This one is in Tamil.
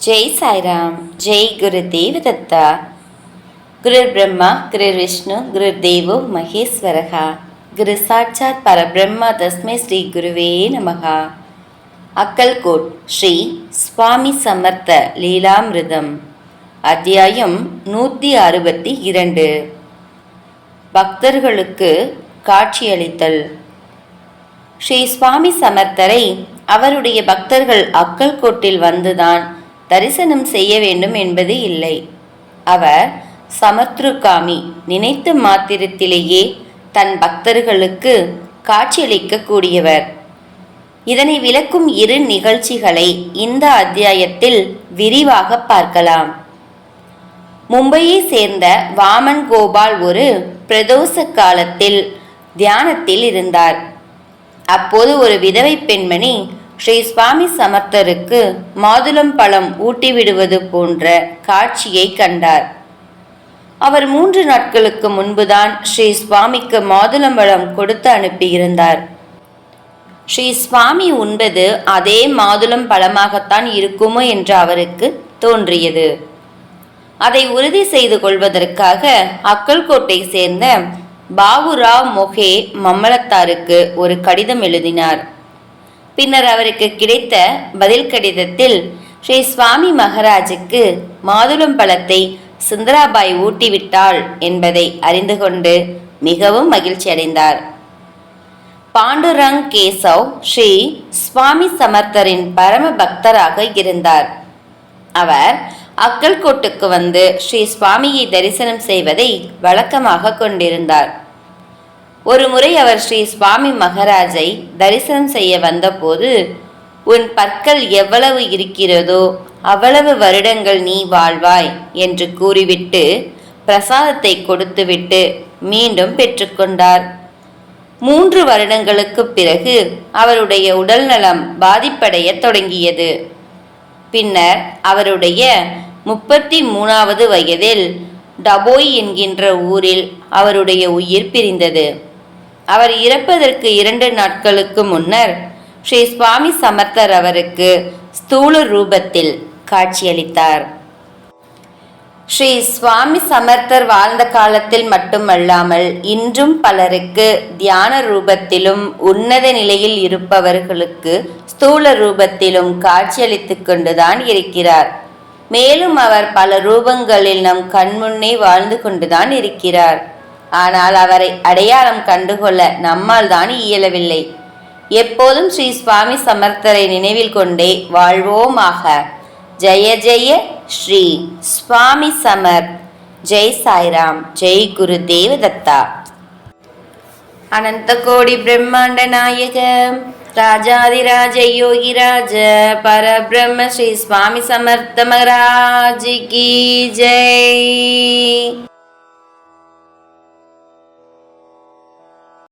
ஜெய் சாய்ராம். ஜெய் குரு தேவ தத்தா. குரு பிரம்மா குரு விஷ்ணு குரு தேவோ மகேஸ்வரகா. குரு சாட்சாத் பரபிரம்மா தஸ்மை ஸ்ரீ குருவே நமகா. அக்கல்கோட் ஸ்ரீ சுவாமி சமர்த்த லீலாமிருதம். அத்தியாயம் 162. பக்தர்களுக்கு காட்சியளித்தல். ஸ்ரீ சுவாமி சமர்த்தரை அவருடைய பக்தர்கள் அக்கல்கோட்டில் வந்துதான் தரிசனம் செய்ய வேண்டும் என்பது இல்லை. அவர் சமத்ருகாமி, நினைத்த மாத்திரத்திலேயே தன் பக்தர்களுக்கு காட்சியளிக்க கூடியவர். இதனை விளக்கும் 2 நிகழ்ச்சிகளை இந்த அத்தியாயத்தில் விரிவாக பார்க்கலாம். மும்பையை சேர்ந்த வாமன் கோபால் ஒரு பிரதோஷ காலத்தில் தியானத்தில் இருந்தார். அப்போது ஒரு விதவை பெண்மணி ஸ்ரீ சுவாமி சமர்த்தருக்கு மாதுளம் பழம் ஊட்டிவிடுவது போன்ற காட்சியை கண்டார். அவர் 3 நாட்களுக்கு முன்புதான் ஸ்ரீ சுவாமிக்கு மாதுளம்பழம் கொடுத்து அனுப்பியிருந்தார். ஸ்ரீ சுவாமி உண்பது அதே மாதுளம் பழமாகத்தான் இருக்குமோ என்று அவருக்கு தோன்றியது. அதை உறுதி செய்து கொள்வதற்காக அக்கல்கோட்டை சேர்ந்த பாபுராவ் மொஹே மம்மலத்தாருக்கு ஒரு கடிதம் எழுதினார். பின்னர் அவருக்கு கிடைத்த பதில் கடிதத்தில் ஸ்ரீ சுவாமி மகாராஜுக்கு மாதுளம் பழத்தை சுந்தராபாய் ஊட்டிவிட்டாள் என்பதை அறிந்து கொண்டு மிகவும் மகிழ்ச்சி அடைந்தார். பாண்டுரங் கேசவ் ஸ்ரீ சுவாமி சமர்த்தரின் பரம பக்தராக இருந்தார். அவர் அக்கல்கோட்டுக்கு வந்து ஸ்ரீ சுவாமியை தரிசனம் செய்வதை வழக்கமாக கொண்டிருந்தார். ஒரு முறை அவர் ஸ்ரீ சுவாமி மகாராஜை தரிசனம் செய்ய வந்தபோது, உன் பற்கள் எவ்வளவு இருக்கிறதோ அவ்வளவு வருடங்கள் நீ வாழ்வாய் என்று கூறிவிட்டு பிரசாதத்தை கொடுத்துவிட்டு மீண்டும் பெற்றுக்கொண்டார். 3 வருடங்களுக்கு பிறகு அவருடைய உடல்நலம் பாதிப்படைய தொடங்கியது. பின்னர் அவருடைய 33வது வயதில் டபோய் என்கின்ற ஊரில் அவருடைய உயிர் பிரிந்தது. அவர் இறப்பதற்கு 2 நாட்களுக்கு முன்னர் ஸ்ரீ சுவாமி சமர்த்தர் அவருக்கு ஸ்தூல ரூபத்தில் காட்சியளித்தார். ஸ்ரீ சுவாமி சமர்த்தர் வாழ்ந்த காலத்தில் மட்டுமல்லாமல் இன்றும் பலருக்கு தியான ரூபத்திலும் உன்னத நிலையில் இருப்பவர்களுக்கு ஸ்தூல ரூபத்திலும் காட்சியளித்து கொண்டுதான் இருக்கிறார். மேலும் அவர் பல ரூபங்களில் நம் கண்முன்னே வாழ்ந்து கொண்டுதான் இருக்கிறார். ஆனால் அவரை அடையாளம் கண்டுகொள்ள நம்மால் தான் இயலவில்லை. எப்போதும் ஸ்ரீ சுவாமி சமர்த்தரை நினைவில் கொண்டே வாழ்வோமாக. ஜெய ஜெய ஸ்ரீ சுவாமி சமர்த். ஜெய் சாய்ராம். ஜெய் குரு தேவ தத்தா. அனந்த கோடி பிரம்மாண்ட நாயக ராஜாதிராஜ யோகிராஜ பரபிரம்ம ஸ்ரீ சுவாமி சமர்த்த மகாராஜ் கி ஜெய்.